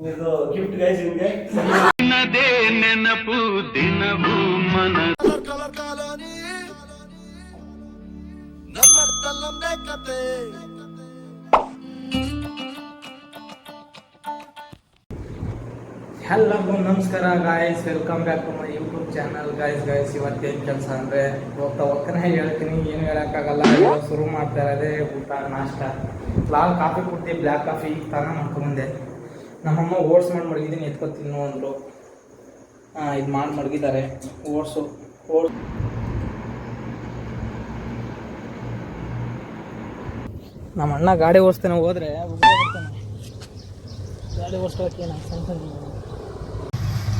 ಇದು gift guys ನಿಮಗೆ. ನದೇ ನೆನಪು ದಿನವೂ ಮನ ಕಲರ್ ಕಾಲೋನಿ ನಮ್ಮರ್ಥಲ್ಲೇ ಕತೆ. ಹಲೋ ನಮಸ್ಕಾರ guys, welcome back to my YouTube channel. Guys ಇವತ್ತೇನು ಕೆಲಸ ಅಂದರೆ ಹೋಗ್ತಾನೆ ಹೇಳ್ತೀನಿ, ಏನು ಹೇಳೋಕ್ಕಾಗಲ್ಲ. ಇವಾಗ ಶುರು ಮಾಡ್ತಾ ಇರೋದೇ ಊಟ ನಾಷ್ಟ. ಲಾಲ್ ಕಾಫಿ ಕೊಡ್ತೀವಿ, ಬ್ಲ್ಯಾಕ್ ಕಾಫಿ ತಾನೇ ಮಾಡ್ಕೊಂಬಂದೆ. ನಮ್ಮಮ್ಮ ಓಟ್ಸ್ ಮಾಡಿ ಮಡಗಿದ್ದೀನಿ, ಎತ್ಕೊತೀನಿ ಅಂದರು. ಇದು ಮಾಡಿ ಮಡಗಿದ್ದಾರೆ ಓಟ್ಸು. ನಮ್ಮ ಅಣ್ಣ ಗಾಡಿ ಓಡಿಸ್ತಾನೆ, ಹೋದರೆ ಗಾಡಿ ಓಡಿಸ್ಕೊಳಕ್ಕೆ ಏನು ಸಣ್ಣ.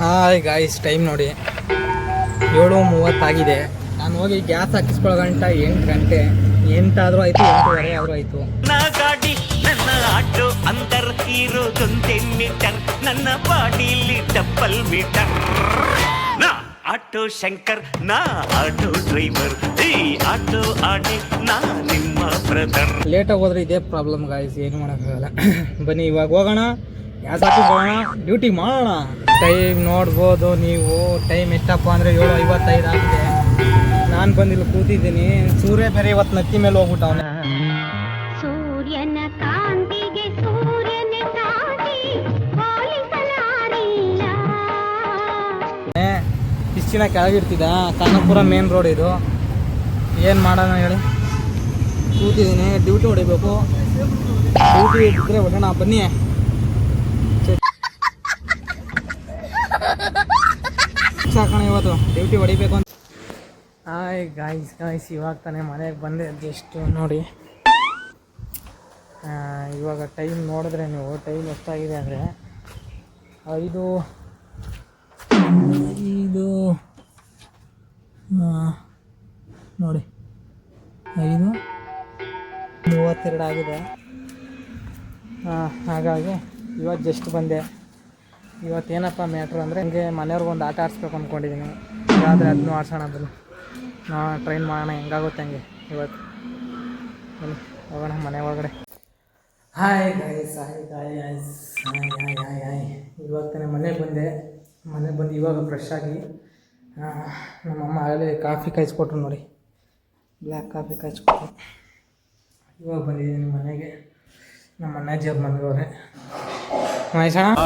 ಹಾಯ್ ಗಾಯ್ಸ್, ಟೈಮ್ ನೋಡಿ 7:30 ಆಗಿದೆ. ನಾನು ಹೋಗಿ ಗ್ಯಾಸ್ ಹಾಕಿಸ್ಕೊಳ್ಳೋ ಗಂಟ 8 ಗಂಟೆ. 8 ಆದರೂ ಆಯಿತು, 8:30 ಆದರೂ ಆಯಿತು. ಗಾಡಿ ನನ್ನ ಆಟೋ ಅಂತರ್ ಇರೋದೊಂದೇ ಮೀಟರ್, ನನ್ನ ಬಾಡಿಲಿ ಡಬ್ಬಲ್ ಮೀಟರ್. ನಾ ಆಟೋ ಶಂಕರ್, ನಾ ಆಟೋ ಡ್ರೈವರ್, ಈ ಆಟೋ ಆಡಿ ನಾ ನಿಮ್ಮ ಬ್ರದರ್. ಲೇಟಾಗಿ ಹೋದ್ರೆ ಇದೇ ಪ್ರಾಬ್ಲಮ್ ಗಾಯ್ಸ್, ಏನು ಮಾಡೋಕ್ಕಾಗಲ್ಲ. ಬನ್ನಿ ಇವಾಗ ಹೋಗೋಣ, ಗ್ಯಾಸ್ ಹಾಕಿಸ್ಕೊಳ್ಳೋಣ, ಡ್ಯೂಟಿ ಮಾಡೋಣ. ಟೈಮ್ ನೋಡ್ಬೋದು ನೀವು, ಟೈಮ್ ಎಷ್ಟಪ್ಪ ಅಂದರೆ 7:55 ಆಗಿದೆ. ನಾನು ಬಂದಿಲ್ಲ ಕೂತಿದ್ದೀನಿ. ಸೂರ್ಯ ಬೇರೆ ಇವತ್ತು ನತ್ತಿ ಮೇಲೆ ಹೋಗ್ಬಿಟ್ಟವನೆ. ಸೂರ್ಯನ ಕಾಂತಿಗೆ ಸೂರ್ಯನ ಸಾಟಿ ಹೋಲಿಸಲಾರಿಲ್ಲ. ಇಷ್ಟಿನ ಕೆಳಗಿರ್ತಿದ್ದ. ಕನ್ನಪುರ ಮೇನ್ ರೋಡ್ ಇದು. ಏನು ಮಾಡೋಣ ಹೇಳಿ, ಕೂತಿದ್ದೀನಿ. ಡ್ಯೂಟಿ ಹೊಡಿಬೇಕು. ಡ್ಯೂಟಿ ಇದ್ದರೆ ಹೊಡೋಣ, ಬನ್ನಿ. ಸಾಕೋಣ, ಇವತ್ತು ಡ್ಯೂಟಿ ಹೊಡಿಬೇಕು ಅಂತ. ಹಾಯ್ ಗಾಯ್ಸ್, ಇವಾಗ ತಾನೇ ಮನೆಗೆ ಬಂದೆ ಜಸ್ಟ್ ನೋಡಿ. ಇವಾಗ ಟೈಮ್ ನೋಡಿದ್ರೆ ನೀವು, ಟೈಮ್ ಎಷ್ಟಾಗಿದೆ ಅಂದರೆ 5 ನೋಡಿ 5:32 ಆಗಿದೆ. ಹಾಗಾಗಿ ಇವಾಗ ಜಸ್ಟ್ ಬಂದೆ. ಇವತ್ತೇನಪ್ಪ ಮ್ಯಾಟ್ರು ಅಂದರೆ, ಹಂಗೆ ಮನೆಯವ್ರಿಗೊಂದು ಆಟ ಆಡಿಸ್ಬೇಕು ಅಂದ್ಕೊಂಡಿದ್ದೀನಿ. ಆದರೆ ಅದನ್ನೂ ಆಡ್ಸೋಣ, ಬನ್ನಿ ಟ್ರೈನ್ ಮಾಡೋಣ, ಹೆಂಗಾಗುತ್ತೆ ಹಂಗೆ ಇವತ್ತು. ಬನ್ನಿ ಹೋಗೋಣ ಮನೆ ಒಳಗಡೆ. Hi guys. ಇವಾಗ ತಾನೇ ಮನೆಗೆ ಬಂದೆ ಇವಾಗ ಫ್ರೆಶ್ ಆಗಿ. ನಮ್ಮಮ್ಮ ಆಗಲೇ ಕಾಫಿ ಕಾಯಿಸ್ಕೊಟ್ರು ನೋಡಿ, ಬ್ಲ್ಯಾಕ್ ಕಾಫಿ ಕಾಯಿಸ್ಕೊಟ್ರು. ಇವಾಗ ಬಂದಿದ್ದೀನಿ ಮನೆಗೆ. ನಮ್ಮ ಅಣ್ಣಾಜಿಯವ್ರು ಮನೆಯವ್ರೆ.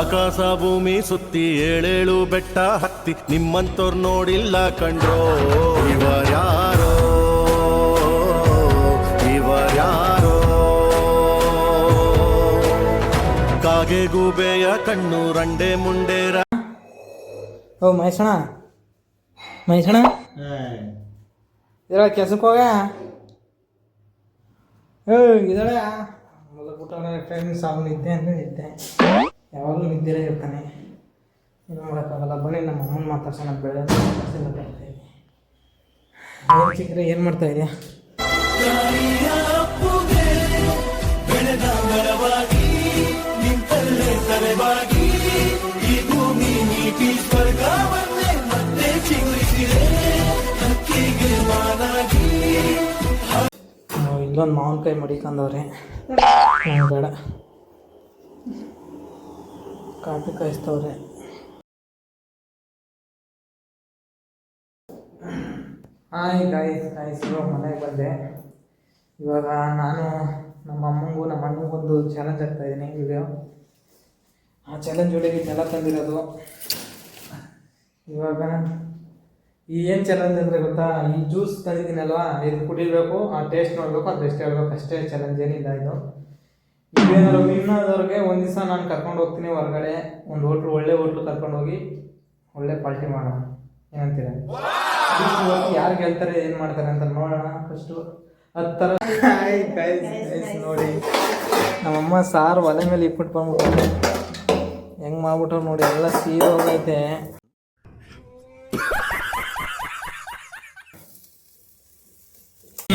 ಆಕಾಶ ಭೂಮಿ ಸುತ್ತಿ 7 ಬೆಟ್ಟ ಹತ್ತಿ ನಿಮ್ಮಂತೋರ್ ನೋಡಿಲ್ಲ ಕಂಡ್ರೋ. ಇವರ್ಯಾರೋ ಕಾಗೆ ಗೂಬೆಯ ಕಣ್ಣು ರಂಡೆ ಮುಂಡೇರ. ಓ ಮಹೇಶಣ್ಣ ಇದ್ರ ಕೆಲ್ಸಕ್ಕೆ ಹೋಗ. ಇದ್ದಾಳೆ ಊಟ ಟೈಮ್ ಸಾವು ನಿದ್ದೆ ಅಂದರೆ ನಿದ್ದೆ, ಯಾವಾಗಲೂ ನಿದ್ದೆಲೇ ಇರ್ತಾನೆ. ಏನು ಮಾಡೋಕ್ಕಾಗಲ್ಲ. ಬನ್ನಿ ನಮ್ಮ ಅಮ್ಮನ ಮಾತಾಡ್ಸೋಣ. ಬೆಳೆದ ಏನು ಸಿಕ್ಕರೆ ಏನು ಮಾಡ್ತಾ ಇದೆಯಾ? ಇಲ್ಲೊಂದು ಮಾವಿನಕಾಯಿ ಮಡಿಕೊಂಡವ್ರೆ. ಬೇಡ, ಕಾಫಿ ಕಾಯಿಸ್ತವ್ರೆ. ಹಾಯ್ ಗಾಯ್ಸ್, ಇವಾಗ ಮನೆಗೆ ಬಂದೆ. ಇವಾಗ ನಾನು ನಮ್ಮ ಅಮ್ಮಂಗೂ ನಮ್ಮ ಅಣ್ಣಂಗೊಂದು ಚಾಲೆಂಜ್ ಆಗ್ತಾಯಿದ್ದೀನಿ ವಿಡಿಯೋ. ಆ ಚಾಲೆಂಜ್ ಒಳಗೆ ಇದನ್ನೆಲ್ಲ ತಂದಿರೋದು. ಇವಾಗ ಏನು ಚಾಲೆಂಜ್ ಅಂದರೆ ಗೊತ್ತಾ, ಈ ಜ್ಯೂಸ್ ತಂದಿದ್ದೀನಲ್ವಾ, ಇದು ಕುಡಿಬೇಕು, ಆ ಟೇಸ್ಟ್ ನೋಡಬೇಕು, ಅದು ಎಷ್ಟು ಹೇಳ್ಬೇಕು ಅಷ್ಟೇ. ಚಾಲೆಂಜ್ ಏನಿಲ್ಲ ಇದು. ಇದೇನಾದ್ರು ವಿನ್ನಾದವ್ರಿಗೆ ಒಂದು ದಿವಸ ನಾನು ಕರ್ಕೊಂಡು ಹೋಗ್ತೀನಿ ಹೊರಗಡೆ, ಒಂದು ಒಳ್ಳೆ ಹೋಟ್ಲು ಕರ್ಕೊಂಡೋಗಿ ಒಳ್ಳೆ ಪಾರ್ಟಿ ಮಾಡೋಣ. ಏನಂತೀರ? ಯಾರು ಗೆಲ್ತಾರೆ, ಏನು ಮಾಡ್ತಾರೆ ಅಂತ ನೋಡೋಣ ಫಸ್ಟು. 10 ಥರ ನೋಡಿ, ನಮ್ಮಮ್ಮ ಸಾರು ಒಲೆ ಮೇಲೆ ಇಟ್ಬಿಟ್ಟು ಬಂದ್ಬಿಟ್ಟು ಹೆಂಗೆ ಮಾಡ್ಬಿಟ್ಟು ನೋಡಿ, ಎಲ್ಲ ಸೀದೋಗೈತೆ.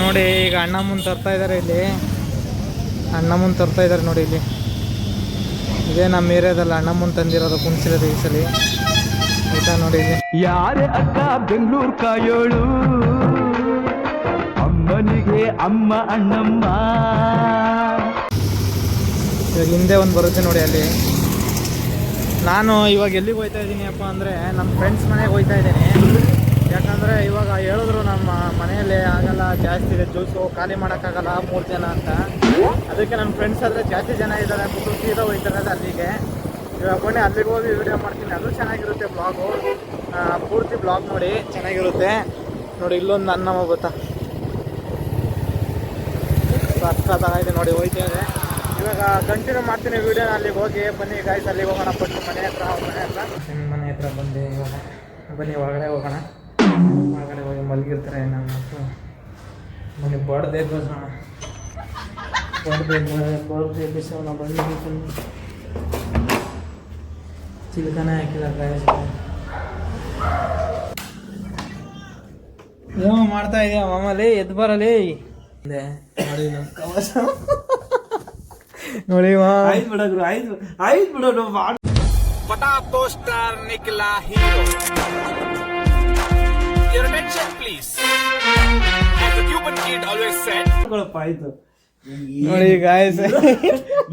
ನೋಡಿ ಈಗ ಅಣ್ಣ ಮುಂದೆ ತರ್ತಾ ಇದ್ದಾರೆ. ಇಲ್ಲಿ ಅಣ್ಣ ಮುಂದೆ ತರ್ತಾ ಇದ್ದಾರೆ ನೋಡಿ. ಇಲ್ಲಿ ಇದೇ ನಮ್ಮ ಏರಿಯಾದಲ್ಲಿ ಅಣ್ಣ ಮುಂದೆ ತಂದಿರೋದು, ಕುಣಿಸಿರೋದು ಈ ಸಲ. ಊಟ ನೋಡಿ ಇಲ್ಲಿ. ಯಾರೇ ಅಕ್ಕ ಬೆಂಗಳೂರು ಕಾಯೋಳು, ಅಮ್ಮನಿಗೆ ಅಮ್ಮ ಅಣ್ಣಮ್ಮ. ಇವಾಗ ಹಿಂದೆ ಒಂದು ಬರುತ್ತೆ ನೋಡಿ, ಅಲ್ಲಿ ನಾನು ಇವಾಗ ಎಲ್ಲಿಗೆ ಹೋಗ್ತಾ ಇದ್ದೀನಿ ಅಪ್ಪ ಅಂದರೆ ನಮ್ಮ ಫ್ರೆಂಡ್ಸ್ ಮನೆಗೆ ಹೋಗ್ತಾ ಇದ್ದೀನಿ. ಯಾಕಂದರೆ ಇವಾಗ ಹೇಳಿದ್ರು ನಮ್ಮ ಮನೆಯಲ್ಲಿ ಆಗಲ್ಲ, ಜಾಸ್ತಿ ಇದೆ ಜ್ಯೂಸು, ಖಾಲಿ ಮಾಡೋಕ್ಕಾಗಲ್ಲ 3 ಜನ ಅಂತ. ಅದಕ್ಕೆ ನನ್ನ ಫ್ರೆಂಡ್ಸ್ ಆದರೆ ಜಾಸ್ತಿ ಜನ ಇದ್ದಾರೆ ಅಂದ್ಬಿಟ್ಟು ಸೀದಾ ಹೋಗ್ತಾರೆ ಅಲ್ಲಿಗೆ. ಇವಾಗ ಬನ್ನಿ ಅಲ್ಲಿಗೆ ಹೋಗಿ ವಿಡಿಯೋ ಮಾಡ್ತೀನಿ, ಅದು ಚೆನ್ನಾಗಿರುತ್ತೆ ಬ್ಲಾಗು. ಪೂರ್ತಿ ಬ್ಲಾಗ್ ನೋಡಿ, ಚೆನ್ನಾಗಿರುತ್ತೆ ನೋಡಿ. ಇಲ್ಲೊಂದು ಅನ್ನ ಗೊತ್ತಾ ಸಕ್ಕತ್ತಾಗಿದೆ ನೋಡಿ, ಹೋಯ್ತಾ ಇದೆ. ಇವಾಗ ಕಂಟಿನ್ಯೂ ಮಾಡ್ತೀನಿ ವಿಡಿಯೋನ. ಅಲ್ಲಿಗೆ ಹೋಗಿ ಬನ್ನಿ ಗಾಯ್ಸ್, ಅಲ್ಲಿಗೆ ಹೋಗೋಣ. ಫಸ್ಟ್ ಮನೆ ಹತ್ರ ಮನೆ ಹತ್ರ ಬಂದು ಇವಾಗ ಬನ್ನಿ ಒಳಗಡೆ ಹೋಗೋಣ. ಒಳಗಡೆ ಹೋಗಿ ಮಲಗಿರ್ತಾರೆ ನಮ್ಮ ಮಕ್ಕಳು. ಬನ್ನಿ ಬರ್ಡೇ ಎಬ್ಬಿಸೋಣ, ಬರ್ಡೇ ಎಬ್ಬಿಸೋಣ. ಬನ್ನಿ ಚಿಲ್ಕನೇ ಹಾಕಿಲ್ಲ ಗಾಯ್ಸ್. ಏನೋ ಮಾಡ್ತಾ ಇದೆಯಾ ಮಾಮಲ್ಲಿ, ಎದ್ದು ಬರಲಿ ನೋಡಿ ನಮ್ಮ ಕವಚ ನೋಡಿ. ಆಯ್ತು ಬಿಡೋರು, ಆಯ್ತು ಬಿಡೋರು. Potato star Nicola Hero. Your attention please. As the Cuban kid always said. ಆಯ್ತು ನೋಡಿ ಗಾಯ್ಸ್,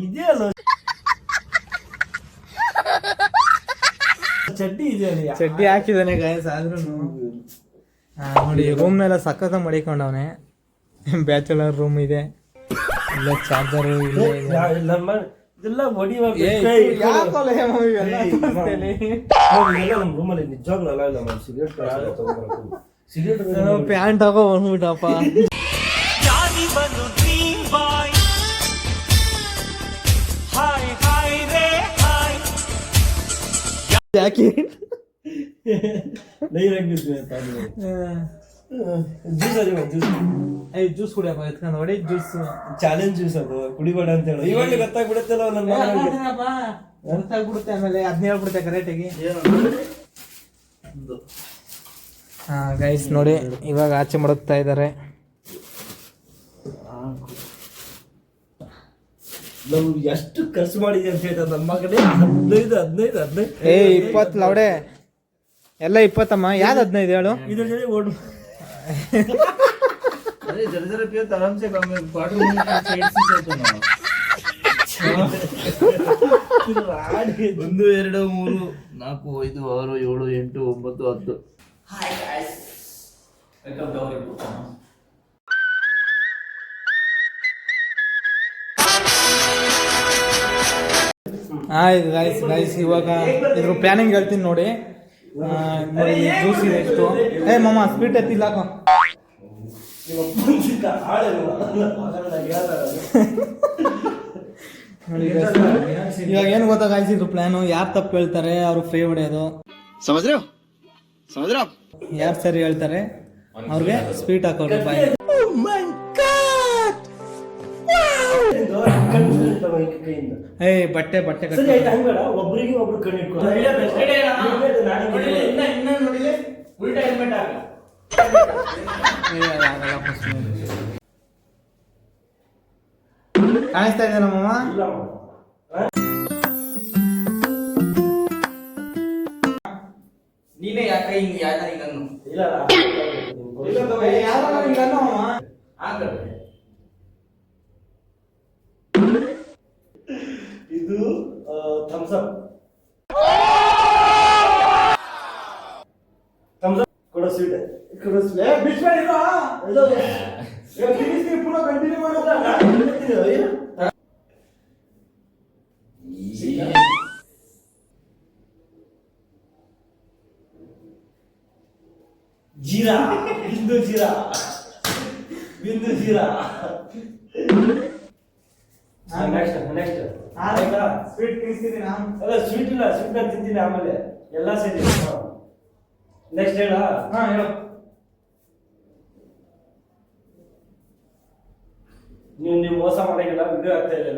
ಇದೇ ಅಲ್ಲ ಚಡ್ಡಿ ಇದೆ ಅಲ್ಲಿ. ಚಡ್ಡಿ ಹಾಕಿದಾನೆ ಗಾಯ್ಸ್. ಆದ್ರೂ ನೋಡಿ ರೂಮ್ನೆಲ್ಲ ಸಖತ್ತ ಮಡಿಕೊಂಡವನೆ. ಬ್ಯಾಚುಲರ್ ರೂಮ್ ಇದೆ, ಇಲ್ಲ ಚಾರ್ಜರ್ ಇದೆ. ಇದೆಲ್ಲ ರೂಮಲ್ಲಿ ನಿಜವಾಗ್ಲೂ ಅಲ್ಲ ಇಲ್ಲ ಸಿಗರೇಟ್ ಪ್ಯಾಂಟ್ ಹಾಕೋ ಬಂದ್ಬಿಟ್ಟಪ್ಪ. ಜಾನಿ ಬನು ಡ್ರೀಮ್ ಬಾಯ್, ಹಾಯ್ ಹಾಯ್ ರೇ ಹಾಯ್. ಯಾಕೆ ಜ್ಯೂಸ್ ಕುಡಿಯಪ್ಪ, ಎತ್ಕೊಂಡು ನೋಡಿ ಜ್ಯೂಸ್. ಚಾಲೆಂಜ್ ಜ್ಯೂಸ್ ಅದು ಕುಡಿಬೇಡ ಅಂತ ಹೇಳಿ ಇವಾಗ ಗೊತ್ತಾಗ್ಬಿಡುತ್ತಲ್ಲ ನನ್ನ ಗೊತ್ತಾಗ್ಬಿಡುತ್ತೆ. ಆಮೇಲೆ ಅದನ್ನ ಹೇಳ್ಬಿಡುತ್ತೆ ಕರೆಕ್ಟಾಗಿ. ಹಾ ಗೈಸ್ ನೋಡಿ, ಇವಾಗ ಆಚೆ ಮಡಗ್ತಾ ಇದ್ದಾರೆ. ನಾವು ಎಷ್ಟು ಖರ್ಚು ಮಾಡಿದ್ವಿ ಅಂತ ಹೇಳ್ತಾರೆ ನಮ್ಮ ಕಡೆ. 15 ಏ 20 ಲೌಡೆ ಎಲ್ಲ 20 ಯಾವ್ದು 15 ಹೇಳು. ಇದ್ರ ಜೊತೆ ಓಡು ಒಂದು 2 3 4 5 6 7 8 9 10. ಆಯ್ತು ಗೈಸ್ ಗೈಸ್, ಇವಾಗ ಇದ್ರ ಪ್ಲಾನಿಂಗ್ ಹೇಳ್ತೀನಿ ನೋಡಿ. ನೋಡಿ ಜ್ಯೂಸ್ ಇದೆ ಎಷ್ಟು. ಏ ಮಾಮ ಸ್ವೀಟ್ ಎತ್ತಿಲ್ಲ. ನೋಡಿ ಇವಾಗ ಏನು ಗೊತ್ತಾ ಗೈಸ್, ಇದ್ರ ಪ್ಲಾನು ಯಾರು ತಪ್ಪು ಹೇಳ್ತಾರೆ ಅವ್ರು ಫ್ರೀ ಹೊಡೆಯೋದು. ಯಾರು ಸರಿ ಹೇಳ್ತಾರೆ ಅವ್ರಿಗೆ ಸ್ವೀಟ್ ಹಾಕೋರು ಬಾಯ್. ಏ ಬಟ್ಟೆ ಒಬ್ಬರಿಗೆ ಒಬ್ರು ಕಣ್ಣಿಟ್ಕೊ. ಕಾಣಿಸ್ತಾ ಇದೆ ನಮ್ಮಮ್ಮ. ನೀನೇ ಯಾಕೆ ಹಿಂಗೆ ಯಾರ ಹಿಂಗನ್ನು ಇದು ಥಮ್ಸ್ ಅಪ್ ಕೊಡೋ ಸ್ವೀಟ್ ಕೊಡೋ ಪೂರ ಕಂಟಿನ್ಯೂ ಮಾಡೋದ. ಜೀರಾ ಬಿಂದು ಜೀರಾ ನೆಕ್ಸ್ಟ್ ಸ್ವೀಟ್ ತಿನ್ನಿಸ್ತೀನಿ ನಾನು. ಅಲ್ಲ ಸ್ವೀಟ್ ಇಲ್ಲ, ಸ್ವೀಟ್ ನಾನು ತಿಂತೀನಿ ಆಮೇಲೆ ಎಲ್ಲ ಸೇರಿ. ನೆಕ್ಸ್ಟ್ ಹೇಳ. ಹಾ ಹೇಳು. ನೀವು ಮೋಸ ಮಾಡಂಗಿಲ್ಲ, ವಿಡಿಯೋ ಆಗ್ತಾ ಇಲ್ಲ.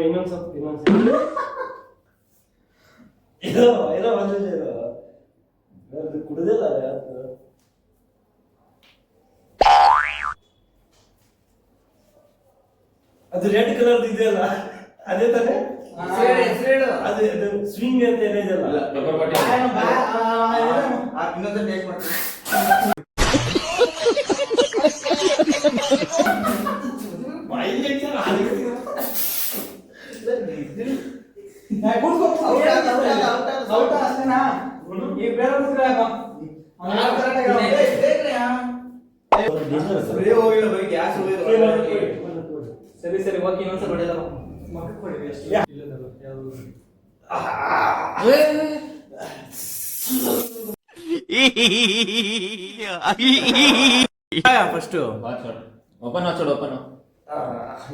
ಇನ್ನೊಂದು ಏನೋ ಬಂದಿದೆ. ಇದು ಕುಡ್ದಿಲ್ಲ ಅದು ರೆಡ್ ಕಲರ್ ಇದೆಯಲ್ಲ, ಅದೇ ತಾನೆ. ಅದು ಸ್ವಿಂಗ್ ಅಂತ ಏನಿದೆಲ್ಲ ಇನ್ನೊಂದು ಟೇಸ್ಟ್ ಮಾಡ್ತೀನಿ. ಔಟ್ ಅಷ್ಟೇನಾ? ಈಗ ಬೇರೆ ಸರಿ ಸರಿ ಓಕೆ ಇನ್ನೊಂದ್ಸಲ ಹೊಡೆಯಲ್ಲ ಮಕ್ಕಳು ಕೊಡಿ ಅಷ್ಟೇ ಫಸ್ಟ್ ಓಪನ್ ಹಾಚೋಡು ಓಪನ್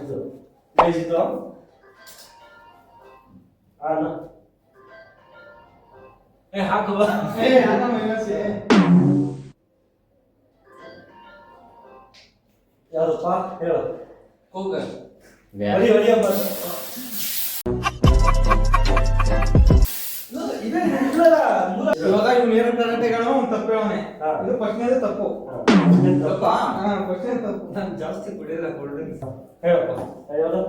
ಇದು ಗೈಸ್ ಇದು ಆನು ಹಾಕುವ ಯಾವ್ದಪ್ಪ ಹೇಳು ಕೂಗರ್ ಹೊಡಿ ಹೊಡಿಯಪ್ಪ ಇವಾಗ ಇವ್ನು ಏನು ಕರೆಕ್ಟಾಗಣ ಅವ್ನು ತಪ್ಪು ಹೇಳೋನೆ. ಇದು ಫಸ್ಟ್ನೇದು ತಪ್ಪು. ತಪ್ಪಾ? ಫಸ್ಟ್ನೇದು ತಪ್ಪು. ನಾನು ಜಾಸ್ತಿ ಕುಡಿಯಲ್ಲ ಕೋಲ್ಡ್ ಡ್ರಿಂಕ್ಸ್. ಹೇಳಪ್ಪ ಯಾವ್ದು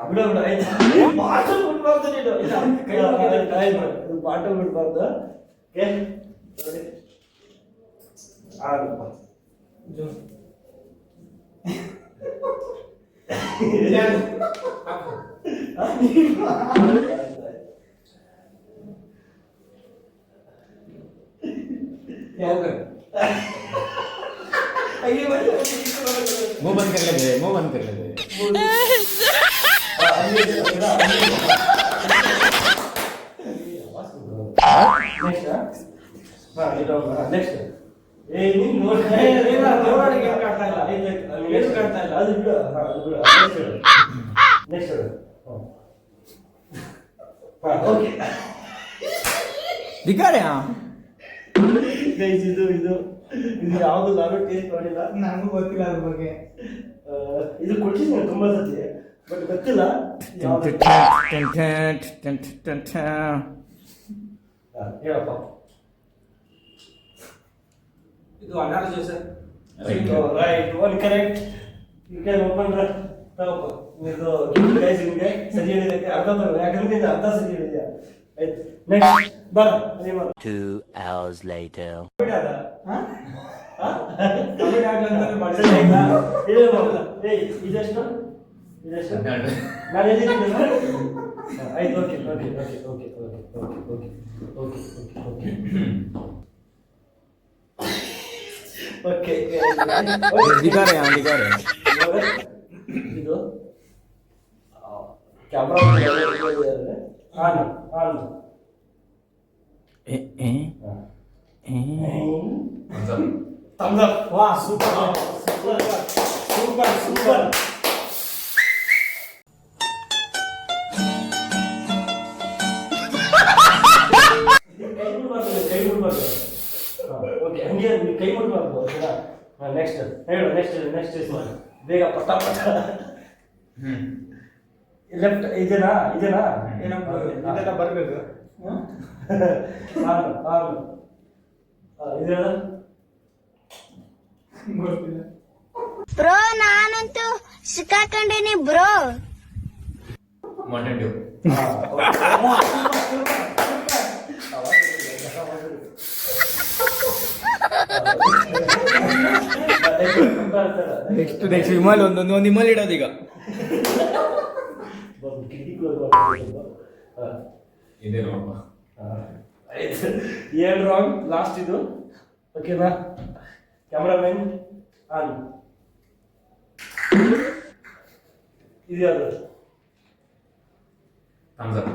ಬಿಡು ಬಿಡು ಆಯ್ತು ಬಾಟಲ್ ಬಿಡ್ಬಾರ್ದು ನೀನು ಇದು ಬಾಟಲ್ ಬಿಡ್ಬಾರ್ದು ಓಕೆ ನೋಡಿ ಆಗಪ್ಪ मुंह बंद कर ले मुंह बंद कर ले ನೆಕ್ಸ್ಟ್ ಏ ನೀನು ನೋಡೋರಿಗೆ ಕಾಣ್ತಾ ಇಲ್ಲ ಏನು ಕಾಣ್ತಾ ಇಲ್ಲ ಅದು ಬಿಡು ಅದು ಬಿಡು ನೆಕ್ಸ್ಟ್ ಓಕೆ ದಿಕ್ಕಾರೆ ಗೈಸ್ ಇದು ಇದು ಇದು ಯಾವುದು ನಾನು ಟೇಸ್ಟ್ ಮಾಡಿಲ್ಲ ನನಗೂ ಗೊತ್ತಿಲ್ಲ ಅದ್ರ ಬಗ್ಗೆ. ಇದು ಕೊಟ್ಟಿದ್ದೀನಿ ತುಂಬಾ ಸತಿ ಬಟ್ ಗೊತ್ತಿಲ್ಲ ಹೇಳಪ್ಪ ಇದು ಅನಾರ juice. Right one correct you can open ತಗೋಪ್ಪ ಇದು ಗೈಸ್ ನಿಮಗೆ ಸರಿ ಹೇಳಿದಕ್ಕೆ ಅರ್ಧ ತಗೋ ಯಾಕಂದ್ರೆ ನೀನು ಅರ್ಧ ಸರಿ ಹೇಳಿದ್ಯಾ ಆಯ್ತು ನೆಕ್ಸ್ಟ್ ಬರ ನೀವು 2 hours later. ಇದೆಷ್ಟು ಇದೆಷ್ಟು ನಾನು ಹೇಳಿದ್ದೀನಿ ಆಯ್ತು okay okay okay okay okay okay okay okay ದಿಕ್ಕಾರೆ ದಿಕ್ಕಾರೆ ಇದು camera on on thumbs up wow super super super super ಕೈ ಮುಟ್ಬಾರ್ದು ಓಕೆ ಹಂಗೆ ಕೈ ಮುಟ್ಬಾರ್ದು ಓಕೆನಾ ನೆಕ್ಸ್ಟ್ ಹೇಳು ನೆಕ್ಸ್ಟ್ ಮಾಡಿ ಬೇಗ ಪಟ ಪಟ ಲೆಫ್ಟ್ ಇದೆನಾ ಏನಪ್ಪ ಇದೆಲ್ಲ ಬರಬೇಕು. ಆನ್ ಆನ್ ಇದೆಲ್ಲ ಗೊತ್ತಿಲ್ಲ ಬ್ರೋ ನಾನಂತೂ ಸಿಕ್ಕಾಕೊಂಡೇನಿ bro. Mountain Dew. Next Vimal ಒಂದು ವಿಮಲ್ ಇಡೋದು ಈಗ. ಇದೆ ನೋಡಪ್ಪ. ಏನು ರಾಂಗ್ ಲಾಸ್ಟ್ ಇದು ಓಕೆನಾ ಕ್ಯಾಮ್ರಾಮನ್ ಆನ್ ಇದು ಯಾವುದು Thumbs up.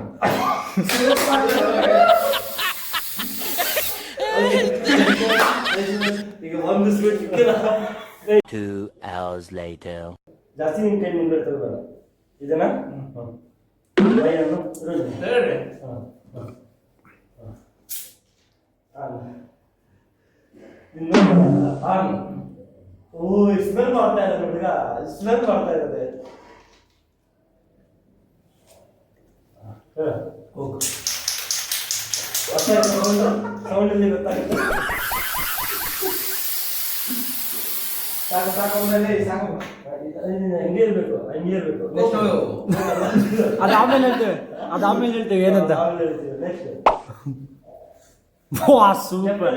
ಈಗ ಒಂದು ಸ್ವೀಟ್ ಸಿಕ್ಕಿಲ್ಲ 2 hours later. ಜಾಸ್ತಿ ನಿನ್ ಕೈ ಮುಂದೆ ತಗೋಬೇಡ ಇದನ್ನ ಬೈಯನ್ನು ಆನ್ ಓ ಸ್ಮೆಲ್ ಮಾಡ್ತಾ ಇರೋದು ಹುಡುಗ ಸ್ಮೆಲ್ ಮಾಡ್ತಾ ಇರೋದೆ ಹೋಗು ಸೌಂಡ್ ಇಲ್ಲಿ ಗೊತ್ತಾಗುತ್ತೆ ಸಾಕು ಸಾಕು ಹೋಗ್ಲಿ, ಸಾಕು. ಹಂಗೆ ಇರ್ಬೇಕು. Next. ಅದಾದ್ಮೇಲೆ ಹೇಳ್ತೇವೆ ಏನಂತ. ನೆಕ್ಸ್ಟ್ ವಾ ಸೂಪರ್.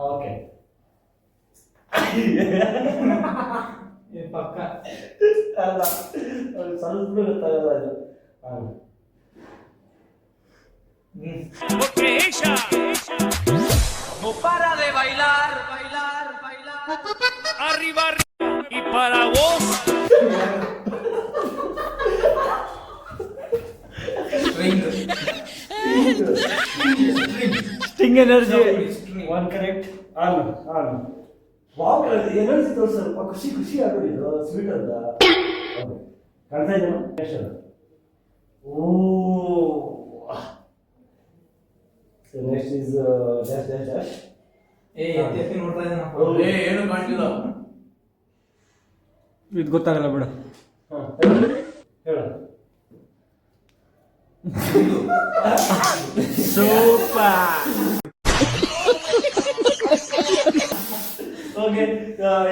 ಓಕೆ. ಪಕ್ಕ ಅಲ್ಲ ಸ್ವಲ್ಪ ಗೊತ್ತಾಗಲ್ಲ ಇದು. No para de bailar, bailar, bailar. Arriba, arriba. Y para vos. Sting energy. One correct. On wow, energy ತೋರಿಸಲ್ಪ ಖುಷಿ ಆಗೋದು ಇದು ಸ್ವೀಟ್ ಅಂತ ಕಾಣ್ತಾ ಇದೆಯಾ next. Oh next is dash. ಎತ್ತಿ ನೋಡ್ತಾ ಇದ್ದಾನಪ್ಪ. ಏನು ಕಾಣ್ತಿಲ್ಲ. ಇದು ಗೊತ್ತಾಗಲ್ಲ ಬಿಡು. ಹೇಳ. ಸೂಪರ್. ಓಕೆ,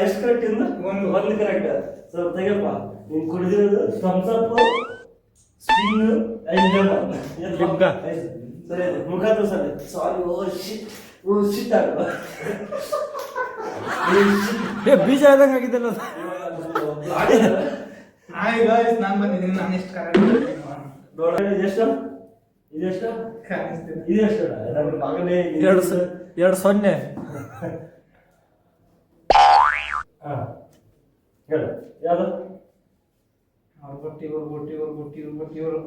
ಎಷ್ಟು ಕರೆಕ್ಟ್ ಇಂದ? ಒಂದು ಕರೆಕ್ಟ್. ಸ್ವಲ್ಪ ತೆಗಪ್ಪ. ನೀನು ಕುಡಿದಿರೋದು ಥಮ್ಸ್ ಅಪ್, ಸ್ಟಿಂಗ್, ಲಿಮ್ಗ. ಸರಿ ಆಯ್ತು. ಮುಖ ತೋರ್ಸಲ್ಲ. ಸಾರಿ. ಓ ಶಿಟ್ ಆಗ ಬೀಜ ಆದಂಗೆ ಆಗಿದ್ದಲ್ಲ ಅದು. ಹಾಯ್ ಗಾಯ್ಸ್, ನಾನು ಬಂದಿದ್ದೀನಿ. ನಾನು ಎಷ್ಟು ಕರೆಕ್ಟ್ ನೋಡ. ಇದೆಷ್ಟು ಕಾಣಿಸ್ತೀನಿ. ಇದೆಷ್ಟು ನನ್ನ ಮಗನೇ. 2-0. ಹೇಳು ಯಾವುದು? ಅವ್ರು ಬಟ್ಟಿವರು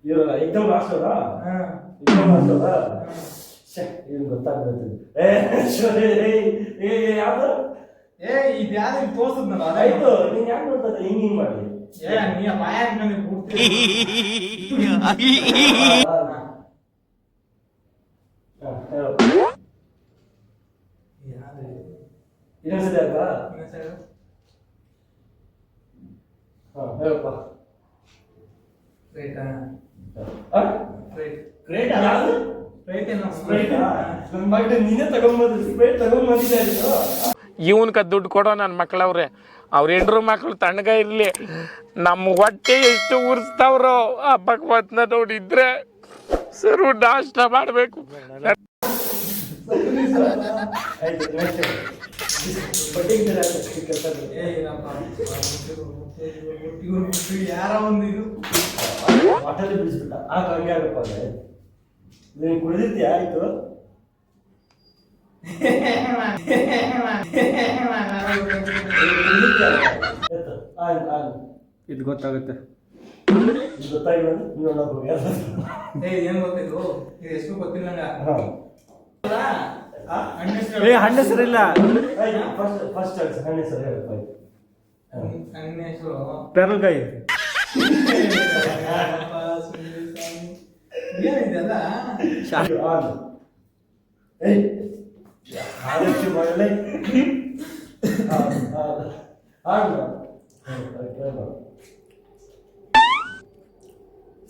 ಇವ್ರಲ್ಲ ಎಕ್ದಮ್ ಲಾಸ್ಟ್ ಅಲ್ಲ? ಹಾ. ಎಕ್ದಮ್ ಲಾಸ್ಟ್ ಅಲ್ಲ? ಇವ್ರು ಗೊತ್ತಾಗ್ಬಿಡುತ್ತೆ. ಯಾವ್ದು? ಇದು ಯಾರು ತೋರ್ಸದ್ನಲ್ಲ ಆಯ್ತು. ನೀನ್ ಯಾಕೆ ನೋಡ್ತಾ ಹಿಂಗ್ ಮಾಡಿ? ನೀ ಬಾಯ ಹಾಕ್ಕೊಂಡು ಕೂಡ್ತೀನಿ. ಇನ್ನೊಂದ್ಸತಿ ಅಕ್ಕ. ಹೇಳಪ್ಪ. ನನ್ನ ಮಗ ನೀನೇ ತಗೊಂಬಂದು ಸ್ಪ್ರೈಟ್ ತಗೊಂಬಂದಿದ್ದಾರೆ. ಇವನ್ಕ ದುಡ್ಡು ಕೊಡೋ ನನ್ನ ಮಕ್ಳವ್ರೆ. ಅವ್ರ ಹೆಂಡ್ರು ಮಕ್ಳು ತಣ್ಣಗ ಇರ್ಲಿ. ನಮ್ಮ ಹೊಟ್ಟೆ ಎಷ್ಟು ಉರ್ಸ್ತಾವ್ರೋ ಆ ಭಗವತ್ನ ನೋಡಿದ್ರೆ ಸರು ನಾಷ್ಟ ಮಾಡಬೇಕು. ಆಯ್ತು ಯಾರ ಒಂದು ಇದು ವಾಟಲ್ಲಿ ಬಿಡಿಸ್ಬಿಟ್ಟ. ಹಂಗೆ ಆಗಪ್ಪ ಅಂದ್ರೆ ನೀನು ಕುಡಿದಿರ್ತೀಯ. ಆಯ್ತು. ಇದು ಗೊತ್ತಾಗುತ್ತೆ. ಗೊತ್ತಾಗಿಲ್ಲ ನೀವು ಹೋಗಿ. ಏನ್ ಗೊತ್ತಿದ್ದು ಇದು ಎಷ್ಟು ಗೊತ್ತಿಲ್ಲ ಹಣ್ಣು ಹೆಸರಿಲ್ಲ. ಫಸ್ಟ್ ಹಣ್ಣು ಹೆಸರು ಹೇಳಪ್ಪ. ನನ್ನ ಹೆಸರು ಪೆರಲ್ಕಾಯಿ. ಏನಿದೆಲ್ಲ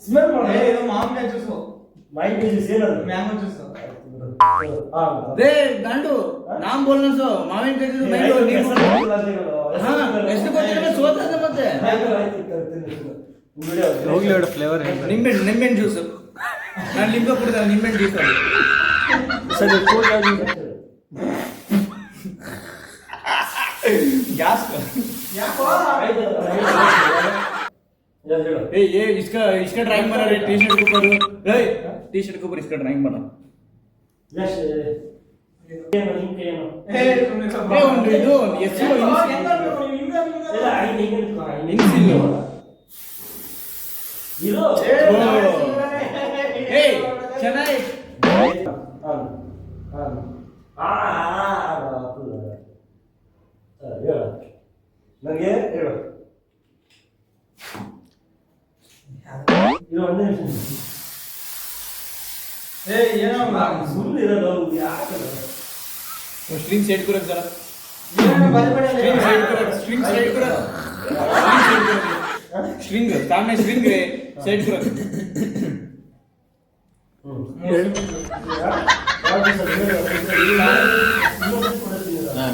ಸ್ಮೆಲ್ ಮಾಡಿ. ಮಾವಿನ ಜ್ಯೂಸು, ಮಾವಿನ ಜ್ಯೂಸ್ ಏನದು? Mango juice. रे गांडू नाम बोलना सो माविन के मैं ಎಷ್ಟು ಗೊತ್ತಿಲ್ಲ ಸೋತದ ಮತ್ತೆ ಹೋಗ್ಲಿ ಹೇಳು ಫ್ಲೇವರ್. ನಿಂಬೆ ಜ್ಯೂಸ್. ನಾನು ಲಿಂಬೆ ಕುಡಿದ ನಿಂಬೆ ಜ್ಯೂಸ್ ಅಲ್ಲಿ ಸರಿ ಗ್ಯಾಸ್. ए ये इसका ड्राइंग बना रे टी शर्ट के ऊपर. रे टी शर्ट के ऊपर इसका ड्राइंग बना. ಯಶ್ ಏನು ಹಿಂಗೆ ಏನು? ಏ ಒಂದು ಇದು ಎಷ್ಟು ಇಲ್ಲ ಹಿಂಗೆ ಇನ್ಸಿಲ್ ಇರೋ. ಏ ಚೆನ್ನಾಗಿ ಹೇಳ ನನಗೆ ಹೇಳು. ಇದು ಒಂದೇ ಸುಮ್ಮನೆ ಇರೋದು ಯಾಕಲ್ಲ. स्ट्रिंग सेट करो जरा. स्ट्रिंग सामने स्ट्रिंग रे सेट करो.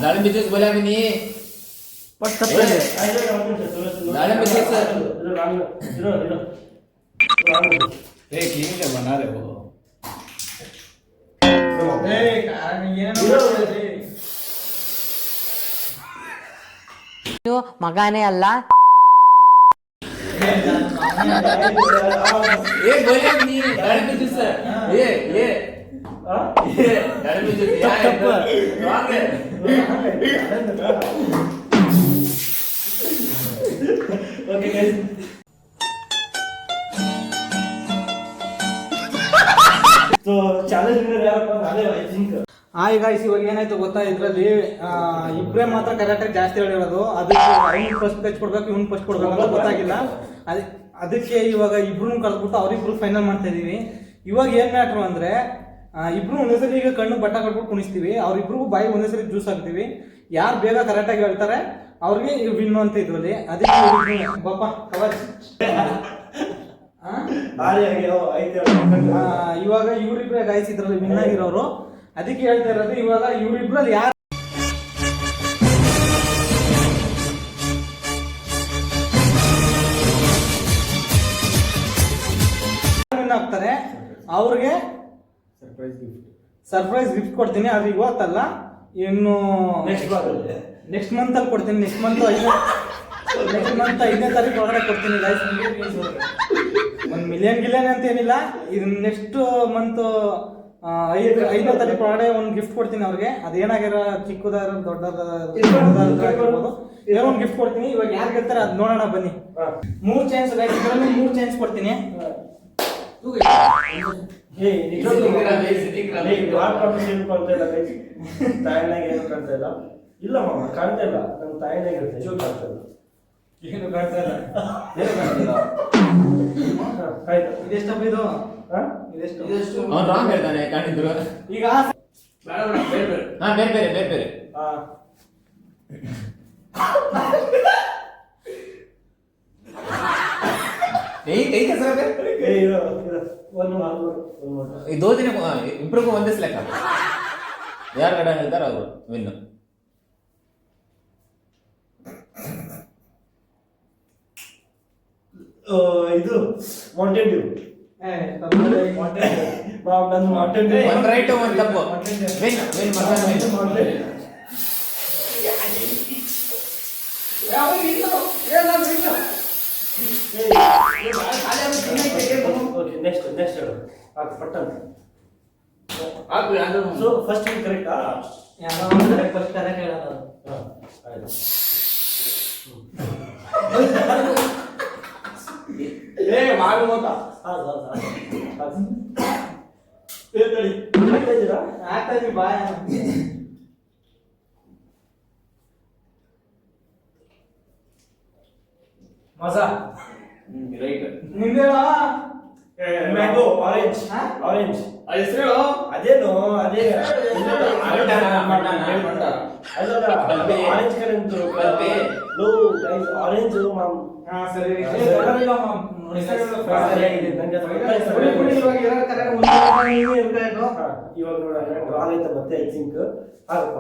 ದಾಳಿಂಬೆ ಜ್ಯೂಸ್ ಬೋಲಾಬಿನಿ ದಾಳಿಂಬೆ ಜ್ಯೂಸ್ बना रहे हो ಮಗಾನೇ ಅಲ್ಲ ये बोले नहीं दाढ़ी जूस ये दाढ़ी जूस रॉन्ग है okay guys so challenge winner ಯಾರಪ್ಪ ನಾನೇ ಐ ಥಿಂಕ್. ಹಾಯ್ ಗಾಯ್ಸ್, ಇವಾಗ ಏನಾಯ್ತು ಗೊತ್ತಾ, ಇದರಲ್ಲಿ ಇಬ್ಬರೇ ಮಾತ್ರ ಕರೆಕ್ಟಾಗಿ ಜಾಸ್ತಿ ಹೇಳಿರೋದು. ಅದಕ್ಕೆ ಅವ್ನು ಫಸ್ಟ್ ಟಚ್ ಕೊಡ್ಬೇಕು, ಇವ್ನು ಫಸ್ಟ್ ಕೊಡ್ಬೇಕು ಅಂತ ಗೊತ್ತಾಗಿಲ್ಲ. ಅದಕ್ಕೆ ಇವಾಗ ಇಬ್ರು ಕಳೆದ್ಬಿಟ್ಟು ಅವ್ರಿಬ್ರು ಫೈನಲ್ ಮಾಡ್ತಾ ಇದೀವಿ. ಇವಾಗ ಏನ್ ಮ್ಯಾಟ್ರು ಅಂದ್ರೆ ಇಬ್ರು ಒಂದೇ ಸರಿ ಈಗ ಕಣ್ಣು ಬಟ್ಟ ಕಟ್ಬಿಟ್ಟು ಕುಣಿಸ್ತೀವಿ, ಅವ್ರಿಬ್ರಿಗೂ ಬಾಯಿ ಒಂದೇ ಸರಿ ಜ್ಯೂಸ್ ಹಾಕ್ತೀವಿ. ಯಾರು ಬೇಗ ಕರೆಕ್ಟಾಗಿ ಹೇಳ್ತಾರೆ ಅವ್ರಿಗೆ ವಿನ್ನು ಅಂತ ಇದ್ರಲ್ಲಿ. ಅದಕ್ಕೆ ಬಾಪ ಕವಚ್ ಇವಾಗ ಇವ್ರಿಬ್ರೆ ಗಾಯ್ಸ್ ಇದ್ರಲ್ಲಿ ವಿನ್ ಆಗಿರೋರು. ಅದಕ್ಕೆ ಹೇಳ್ತಾ ಇರೋದು, ಇವಾಗ ಇವ್ರಿಬ್ರಲ್ಲಿ ಯಾರು ವಿನ್ ಆಗ್ತಾರೆ ಅವ್ರಿಗೆ ಸರ್ಪ್ರೈಸ್ ಗಿಫ್ಟ್ ಕೊಡ್ತೀನಿ. ಅದು ಇವತ್ತಲ್ಲ, ಇನ್ನು ನೆಕ್ಸ್ಟ್ ಮಂತ್ ಅಲ್ಲಿ ಕೊಡ್ತೀನಿ. ನೆಕ್ಸ್ಟ್ ಮಂತ್ 5ನೇ ತಾರೀಕು ಒಳಗಡೆ ಕೊಡ್ತೀನಿ ಗೈಸ್. 1 ಮಿಲಿಯನ್ ಗಿಲಿಯನ್ ಅಂತ ಏನಿಲ್ಲ, ಇದು ನೆಕ್ಸ್ಟ್ ಮಂತ್ 5ನೇ ತಾರೀಕು ಒಳಗಡೆ ಒಂದು ಗಿಫ್ಟ್ ಕೊಡ್ತೀನಿ ಅವ್ರಿಗೆ. ಅದೇನಾಗಿರೋ ಚಿಕ್ಕದಾರ ದೊಡ್ಡದಾಗಿರ್ಬೋದು, ಏನೋ ಒಂದು ಗಿಫ್ಟ್ ಕೊಡ್ತೀನಿ. ಇವಾಗ ಯಾರು ಗೆಲ್ತಾರೆ ಅದು ನೋಡೋಣ ಬನ್ನಿ. 3 ಚಾನ್ಸ್ ಗೈಸ್, ಇದರಲ್ಲಿ 3 ಚಾನ್ಸ್ ಕೊಡ್ತೀನಿ. ಇಲ್ಲ ಮಾಮ, ಕಾಣ್ತಾ ಇಲ್ಲ. ನಮ್ಮ ತಾಯಿನಾಗ ಇರುತ್ತೆ, ಚೂರು ಕಾಣ್ತಾ ಇಲ್ಲ. ಏನು ಕಾಣ್ತಾ ಇಲ್ಲ, ಏನು ಕಾಣ್ತಿಲ್ಲ. ಆಯ್ತು, ಇದೆಷ್ಟಪ್ಪ ಇದು? ಇದೆಷ್ಟು? ಅವ್ನು ರಾಂಗ್ ಹೇಳ್ತಾನೆ ಕಾಣಿದ್ರು. ಈಗ ಬೇರೆ ಬೇರೆ कई कैसे दो दिन इब्रू को ಒಂದೇ ಲೆಕ್ಕ ಯಾರು ಗಡ ಹೇಳ್ತಾರೆ ಅವರು ವಿನ್. ಇದು ಮೌಂಟೇನ್ ಡ್ಯೂ. ಒಂದು ರೈಟ್ ಒಂದು ತಪ್ಪು. ವಿನ್ ವಿನ್ ನೆಕ್ಸ್ಟ್ ಹೇಳು. ಪಟ್ಟನ್ ಸೊ ಫಸ್ಟ್ ಕರೆಕ್ಟಾ? ಫಸ್ಟ್ ಕರೆಕ್ಟ್ ಹೇಳೋದು. ಮಜಾ ರೈಟ್ ನಿಂದೇಳ ಮ್ಯಾಂಗೋ ಆರೆಂಜ್ ಆರೆಂಜ್ ಹೆಸರು ಅದೇನು ಅದೇ ಆರೆಂಜ್ ಕರೆಂಟ್ ಆರೆಂಜ್ ಮಾಮ್. ಸರಿ ಇವಾಗ ನೋಡೋಣ ಡ್ರಾ ಆಯ್ತಾ ಮತ್ತೆ ಐ ಥಿಂಕ್ ಆಗಪ್ಪ.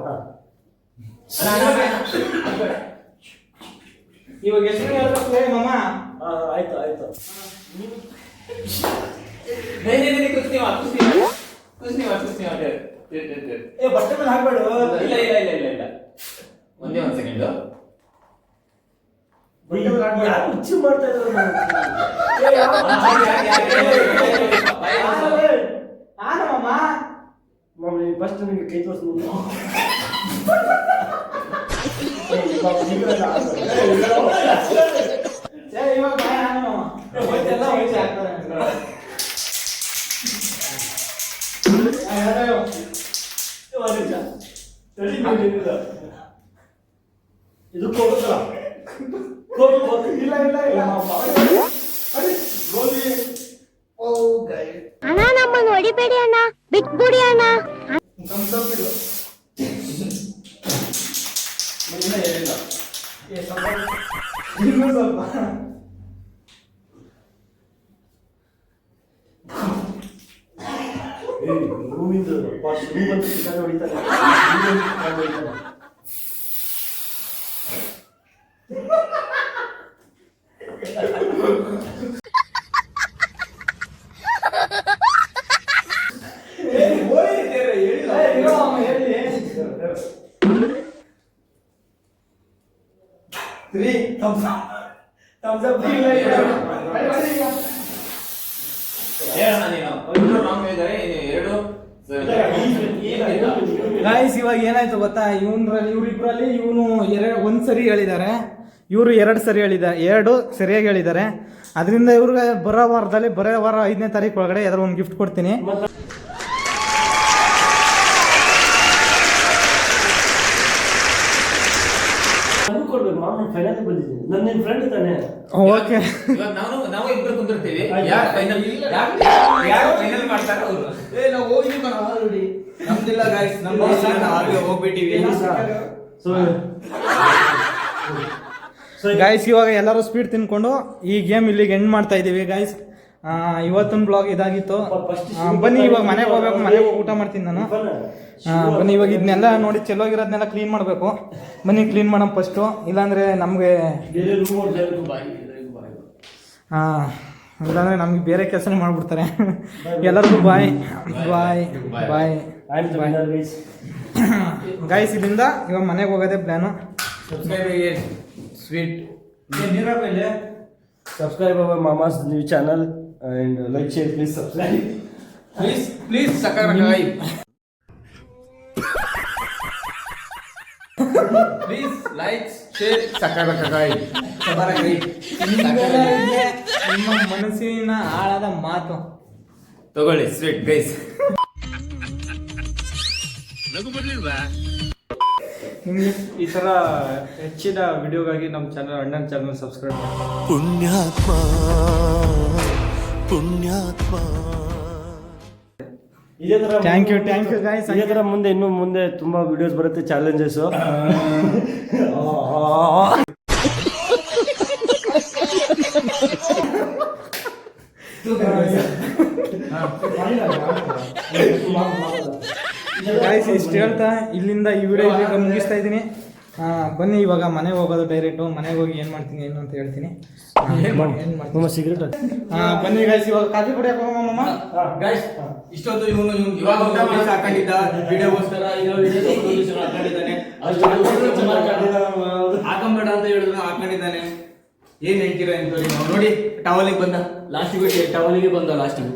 ಇವಾಗ ಎಷ್ಟು ಹೇಳ್ಬೇಕು ಮಮ್ಮ? ಆಯ್ತು ಆಯ್ತು. कुछ नहीं ಏ ಬಟ್ಟೆ ಮೇಲೆ ಹಾಕ್ಬೇಡು. ಇಲ್ಲ ಒಂದೇ ಒಂದು ಸೆಕೆಂಡ್. ಯಾರು ಹುಚ್ಚು ಮಾಡ್ತಾ ಇದ್ರು ಮಮ್ಮಿ ಫಸ್ಟ್ ನಿಮಗೆ ಕೈ ತೋರಿಸ್ತೀನಿ. ಇದು ಕೊಡುತ್ತಲ್ಲ ಅಣ್ಣ ನಮ್ಮನ್ನು ಹೊಡಿಬೇಡಿ ಅಣ್ಣ, ಬಿಟ್ಬಿಡಿ ಅಣ್ಣ. ಸ್ವಲ್ಪ ರೂಮಿಂದು ರೂಮ್ ಅಂತ ಚಿಕನ್ ಹೊಡಿತಾರೆ. ಗಾಯ್ಸ್ ಇವಾಗ ಏನಾಯ್ತು ಗೊತ್ತಾ, ಇವ್ರಿಬ್ರಲ್ಲಿ ಇವನು ಒಂದು ಸರಿ ಹೇಳಿದ್ದಾರೆ, ಇವರು 2 ಸರಿ ಹೇಳಿದ್ದಾರೆ, 2 ಸರಿಯಾಗಿ ಹೇಳಿದ್ದಾರೆ. ಅದರಿಂದ ಇವ್ರಿಗೆ ಬರೋ ವಾರ 5ನೇ ತಾರೀಕು ಒಳಗಡೆ ಯಾವ್ದಾರು ಒಂದು ಗಿಫ್ಟ್ ಕೊಡ್ತೀನಿ. ಕೊಡ್ಬೇಕು. ಮಾಮೂಲು ಫೈನಲ್ ಬಂದಿದ್ದೀನಿ, ನನ್ನ ಫ್ರೆಂಡ್ ತಾನೆ. ಓಕೆ, ನಾವು ಇಬ್ಬರು ಕುಂದಿರ್ತೀವಿ. ಯಾರು ಫೈನಲ್ ಮಾಡ್ತಾರ ಅವರು. ನಾವು ಹೋಗಿದ್ದೀವಿ ಆಲ್ರೆಡಿ. ನಮ್ದಿಲ್ಲ ಗಾಯ್ಸ್, ನಮ್ಮ ಹೋಗ್ಬಿಟ್ಟಿವಿ. ಗಾಯ್ಸ್ ಇವಾಗ ಎಲ್ಲರೂ ಸ್ಪೀಡ್ ತಿನ್ಕೊಂಡು ಈ ಗೇಮ್ ಇಲ್ಲಿಗೆ ಎಂಡ್ ಮಾಡ್ತಾ ಇದ್ದೀವಿ ಗಾಯ್ಸ್. ಇವತ್ತಿನ ಬ್ಲಾಗ್ ಇದಾಗಿತ್ತು. ಬನ್ನಿ ಇವಾಗ ಮನೆಗೆ ಹೋಗ್ಬೇಕು, ಮನೆಗೆ ಹೋಗಿ ಊಟ ಮಾಡ್ತೀನಿ ನಾನು. ಬನ್ನಿ ಇವಾಗ ಇದನ್ನೆಲ್ಲ ನೋಡಿ ಚೆಲ್ಲೋಗಿರೋದನ್ನೆಲ್ಲ ಕ್ಲೀನ್ ಮಾಡಬೇಕು. ಬನ್ನಿ ಕ್ಲೀನ್ ಮಾಡೋಣ ಫಸ್ಟು, ಇಲ್ಲಾಂದರೆ ನಮಗೆ ಇಲ್ಲಾಂದರೆ ನಮ್ಗೆ ಬೇರೆ ಕೆಲಸನೇ ಮಾಡಿಬಿಡ್ತಾರೆ. ಎಲ್ಲರಿಗೂ ಬಾಯ್ ಬಾಯ್ ಬಾಯ್ ಗಾಯ್ಸ್. ಇದರಿಂದ ಇವಾಗ ಮನೆಗೆ ಹೋಗೋದೇ plan. Sweet subscribe our mama's new channel and like, share, please subscribe. Please sakarakagai. Please like, share, sakarakagai. ನಿಮ್ಮ ಮನಸ್ಸಿನ ಆಳದ ಮಾತು ತಗೊಳ್ಳಿ ಸ್ವೀಟ್ ಗೈಸ್. ಈ ಥರ ಹೆಚ್ಚಿನ ವಿಡಿಯೋಗಾಗಿ ನಮ್ಮ ಚಾನಲ್ ಅಣ್ಣನ ಚಾನಲ್ ಸಬ್ಸ್ಕ್ರೈಬ್ ಮಾಡಿ. ಪುಣ್ಯಾತ್ಮ ಪುಣ್ಯಾತ್ಮ. ಇದೇ ತರ ಥ್ಯಾಂಕ್ ಯು ಗಾಯ್ಸ್. ಇದೇ ತರ ಮುಂದೆ ತುಂಬಾ ವಿಡಿಯೋಸ್ ಬರುತ್ತೆ, ಚಾಲೆಂಜಸ್. ಗಾಯ್ಸ್ ಇಷ್ಟು ಹೇಳ್ತಾ ಇಲ್ಲಿಂದ ಈ ವಿಡಿಯೋ ಇಲ್ಲಿಗೆ ಮುಗಿಸ್ತಾ ಇದ್ದೀನಿ. ಬನ್ನಿ ಇವಾಗ ಮನೆಗೆ ಹೋಗೋದು ಡೈರೆಕ್ಟು. ಮನೆಗೆ ಹೋಗಿ ಏನು ಮಾಡ್ತೀನಿ ಏನು ಅಂತ ಹೇಳ್ತೀನಿ. ಸಿಗರೇಟ್ ಬನ್ನಿ ಗಾಯ್ಸ್, ಇವಾಗ ಕಾಫಿ ಕುಡಿಯಕ್ಕೆ ಹೋಗಮ್ಮ. ಗೈಸ್ ಇಷ್ಟೊಂದು ಇವನು ಇವಾಗ ಊಟ ಮಾಡಿ ಸಾಕೊಂಡಿದ್ದ ವಿಡಿಯೋಗೋಸ್ಕರ ಹಾಕೊಂಡಿದ್ದಾನೆ. ಹಾಕೊಂಬೇಡ ಅಂತ ಹೇಳಿದ್ರು ಹಾಕೊಂಡಿದ್ದಾನೆ. ಏನ್ ಹೇಳ್ತೀರಾ ಅಂತ ನೋಡಿ. ಟವಲಿಗೆ ಬಂದ ಲಾಸ್ಟಿಗೆ.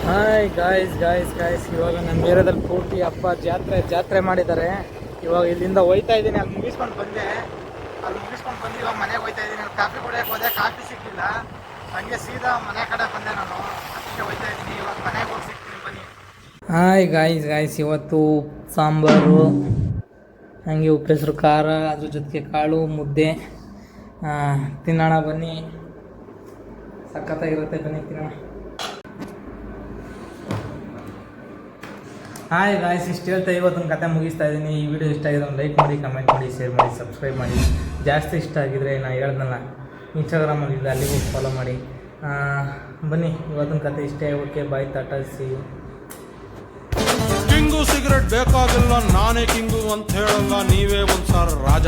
ಹಾಯ್ ಗಾಯ್ಸ್ ಇವಾಗ ನಮ್ಮ ಏರಿಯಾದಲ್ಲಿ ಪೂರ್ತಿ ಹಬ್ಬ ಜಾತ್ರೆ ಮಾಡಿದ್ದಾರೆ. ಇವಾಗ ಇಲ್ಲಿಂದ ಹೋಯ್ತಾ ಇದ್ದೀನಿ. ಅಲ್ಲಿ ಮುಗಿಸ್ಕೊಂಡು ಬಂದೆ. ಇವಾಗ ಮನೆಗೆ ಹೋಯ್ತಾ ಇದ್ದೀನಿ. ಕಾಫಿ ಕುಡಿಯೋಕೆ ಹೋದೆ, ಕಾಫಿ ಸಿಕ್ಕಿಲ್ಲ. ಹಂಗೆ ಸೀದಾ ಮನೆ ಕಡೆ ಬಂದೆ ನಾನು. ಅದಕ್ಕೆ ಹೋಯ್ತಾ ಇದ್ದೀನಿ. ಇವಾಗ ಮನೆಗೆ ಹೋಗಿ ಸಿಗ್ತೀನಿ ಬನ್ನಿ. ಹಾಯ್ ಗಾಯ್ಸ್ ಇವತ್ತು ಸಾಂಬಾರು, ಹಾಗೆ ಉಪ್ಪೆಸರು ಖಾರ, ಅದ್ರ ಜೊತೆಗೆ ಕಾಳು ಮುದ್ದೆ ತಿನ್ನೋಣ ಬನ್ನಿ. ಸಖತ್ತಾಗಿರುತ್ತೆ, ಬನ್ನಿ ತಿನ್ನೋಣ. ಹಾಯ್ ಗಾಯ್ಸ್ ಇಷ್ಟು ಹೇಳ್ತಾ ಇವತ್ತೊಂದು ಕತೆ ಮುಗಿಸ್ತಾ ಇದ್ದೀನಿ. ಈ ವಿಡಿಯೋ ಇಷ್ಟ ಆಗಿದ್ರೆ ಒಂದು ಲೈಕ್ ಮಾಡಿ, ಕಮೆಂಟ್ ಮಾಡಿ, ಶೇರ್ ಮಾಡಿ, ಸಬ್ಸ್ಕ್ರೈಬ್ ಮಾಡಿ. ಜಾಸ್ತಿ ಇಷ್ಟ ಆಗಿದ್ರೆ ನಾನು ಹೇಳ್ದಲ್ಲ ಇನ್ಸ್ಟಾಗ್ರಾಮಲ್ಲಿ ಇಲ್ಲ, ಅಲ್ಲಿಗೂ ಫಾಲೋ ಮಾಡಿ. ಬನ್ನಿ ಇವತ್ತೊಂದು ಕತೆ ಇಷ್ಟೇ. ಓಕೆ ಬಾಯ್, ಟಾಟಾ, ಸಿ ಯು. ಕಿಂಗು ಸಿಗರೆಟ್ ಬೇಕಾಗಿಲ್ಲ, ನಾನೇ ಕಿಂಗು ಅಂತ ಹೇಳಲ್ಲ, ನೀವೇ ಒಂದ್ಸಾರ ರಾಜ.